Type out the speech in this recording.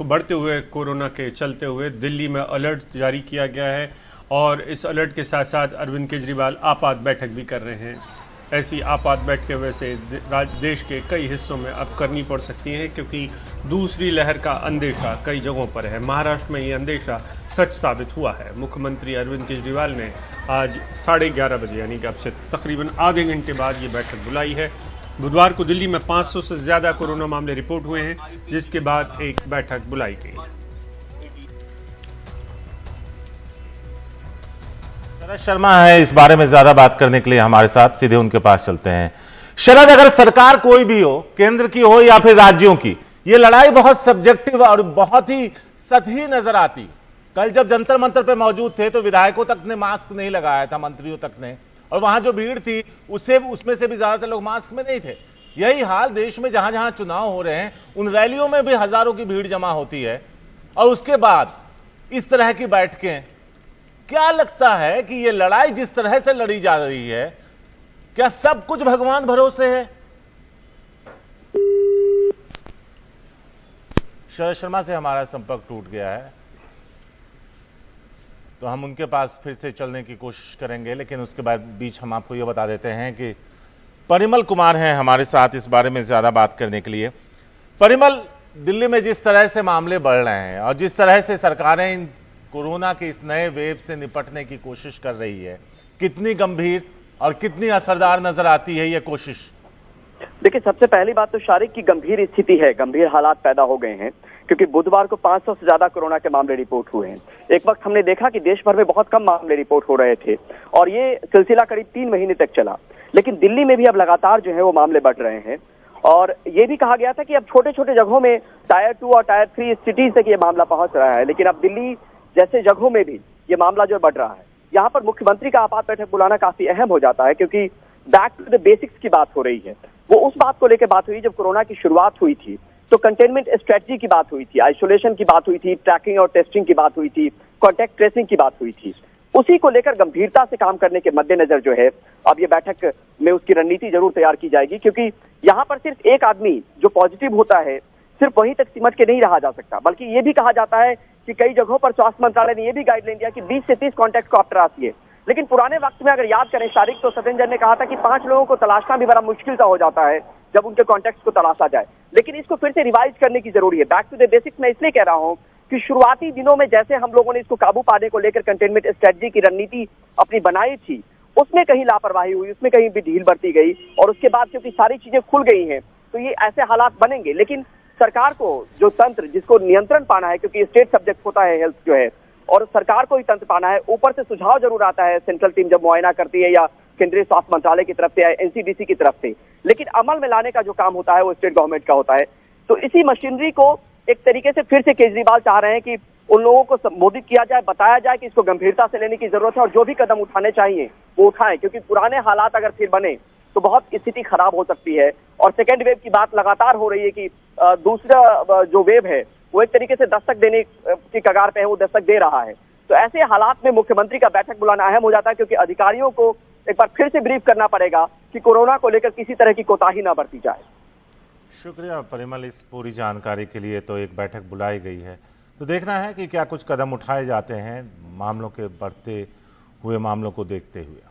बढ़ते हुए कोरोना के चलते हुए दिल्ली में अलर्ट जारी किया गया है और इस अलर्ट के साथ साथ अरविंद केजरीवाल आपात बैठक भी कर रहे हैं। ऐसी आपात बैठकें वैसे देश के कई हिस्सों में अब करनी पड़ सकती हैं क्योंकि दूसरी लहर का अंदेशा कई जगहों पर है। महाराष्ट्र में ये अंदेशा सच साबित हुआ है। मुख्यमंत्री अरविंद केजरीवाल ने आज 11:30 बजे यानी कि अब से तकरीबन आधे घंटे बाद ये बैठक बुलाई है। बुधवार को दिल्ली में 500 से ज़्यादा कोरोना मामले रिपोर्ट हुए हैं, जिसके बाद एक बैठक बुलाई गई। शरद शर्मा है इस बारे में ज्यादा बात करने के लिए हमारे साथ, सीधे उनके पास चलते हैं। शरद, अगर सरकार कोई भी हो, केंद्र की हो या फिर राज्यों की, ये लड़ाई बहुत सब्जेक्टिव और बहुत ही सतही नजर आती। कल जब जंतर मंतर पे मौजूद थे तो विधायकों तक ने मास्क नहीं लगाया था, मंत्रियों तक ने, और वहां जो भीड़ थी उसमें से भी ज्यादातर लोग मास्क में नहीं थे। यही हाल देश में जहां जहां चुनाव हो रहे हैं उन रैलियों में भी हजारों की भीड़ जमा होती है, और उसके बाद इस तरह की बैठकें। क्या लगता है कि ये लड़ाई जिस तरह से लड़ी जा रही है, क्या सब कुछ भगवान भरोसे है? शरद शर्मा से हमारा संपर्क टूट गया है, तो हम उनके पास फिर से चलने की कोशिश करेंगे, लेकिन उसके बाद बीच हम आपको यह बता देते हैं कि परिमल कुमार हैं हमारे साथ इस बारे में ज्यादा बात करने के लिए। परिमल, दिल्ली में जिस तरह से मामले बढ़ रहे हैं और जिस तरह से सरकारें इन कोरोना के इस नए वेव से निपटने की कोशिश कर रही है, कितनी गंभीर और कितनी असरदार नजर आती है ये कोशिश? देखिए, सबसे पहली बात तो शारिक की गंभीर स्थिति है, गंभीर हालात पैदा हो गए हैं क्योंकि बुधवार को 500 से ज्यादा कोरोना के मामले रिपोर्ट हुए हैं। एक वक्त हमने देखा कि देश भर में बहुत कम मामले रिपोर्ट हो रहे थे और ये सिलसिला करीब 3 महीने तक चला, लेकिन दिल्ली में भी अब लगातार जो है वो मामले बढ़ रहे हैं। और ये भी कहा गया था कि अब छोटे छोटे जगहों में टायर 2 और टायर 3 सिटीज तक ये मामला पहुंच रहा है, लेकिन अब दिल्ली जैसे जगहों में भी ये मामला जो बढ़ रहा है। यहाँ पर मुख्यमंत्री का आपात बैठक बुलाना काफी अहम हो जाता है क्योंकि बैक टू द बेसिक्स की बात हो रही है। वो उस बात को लेकर बात हुई जब कोरोना की शुरुआत हुई थी तो कंटेनमेंट स्ट्रेटजी की बात हुई थी, आइसोलेशन की बात हुई थी, ट्रैकिंग और टेस्टिंग की बात हुई थी, कॉन्टैक्ट ट्रेसिंग की बात हुई थी। उसी को लेकर गंभीरता से काम करने के मद्देनजर जो है अब ये बैठक में उसकी रणनीति जरूर तैयार की जाएगी, क्योंकि यहाँ पर सिर्फ एक आदमी जो पॉजिटिव होता है सिर्फ वहीं तक सिमट के नहीं रहा जा सकता, बल्कि ये भी कहा जाता है कि कई जगहों पर स्वास्थ्य मंत्रालय ने यह भी गाइडलाइन दिया कि 20 से 30 कॉन्टैक्ट को आप तलाशिए। लेकिन पुराने वक्त में अगर याद करें शारिक, तो सत्येंद्र ने कहा था कि 5 लोगों को तलाशना भी बड़ा मुश्किल सा हो जाता है जब उनके कॉन्टैक्ट्स को तलाशा जाए। लेकिन इसको फिर से रिवाइज करने की जरूरी है। बैक टू द बेसिक्स मैं इसलिए कह रहा हूं कि शुरुआती दिनों में जैसे हम लोगों ने इसको काबू पाने को लेकर कंटेनमेंट स्ट्रेटजी की रणनीति अपनी बनाई थी, उसमें कहीं लापरवाही हुई, उसमें कहीं भी ढील बरती गई, और उसके बाद क्योंकि सारी चीजें खुल गई हैं तो ये ऐसे हालात बनेंगे। लेकिन सरकार को जो तंत्र जिसको नियंत्रण पाना है, क्योंकि स्टेट सब्जेक्ट होता है हेल्थ जो है, और सरकार को ही तंत्र पाना है। ऊपर से सुझाव जरूर आता है, सेंट्रल टीम जब मुआयना करती है या केंद्रीय स्वास्थ्य मंत्रालय की तरफ से या एनसीडीसी की तरफ से, लेकिन अमल में लाने का जो काम होता है वो स्टेट गवर्नमेंट का होता है। तो इसी मशीनरी को एक तरीके से फिर से केजरीवाल चाह रहे हैं कि उन लोगों को संबोधित किया जाए, बताया जाए कि इसको गंभीरता से लेने की जरूरत है और जो भी कदम उठाने चाहिए वो उठाएं, क्योंकि पुराने हालात अगर फिर बने तो बहुत स्थिति खराब हो सकती है। और सेकेंड वेव की बात लगातार हो रही है कि दूसरा जो वेव है वो एक तरीके से दस्तक देने की कगार पे है, वो दस्तक दे रहा है। तो ऐसे हालात में मुख्यमंत्री का बैठक बुलाना अहम हो जाता है, क्योंकि अधिकारियों को एक बार फिर से ब्रीफ करना पड़ेगा कि कोरोना को लेकर किसी तरह की कोताही ना बरती जाए। शुक्रिया परिमल इस पूरी जानकारी के लिए। तो एक बैठक बुलाई गई है, तो देखना है कि क्या कुछ कदम उठाए जाते हैं मामलों के बढ़ते हुए मामलों को देखते हुए।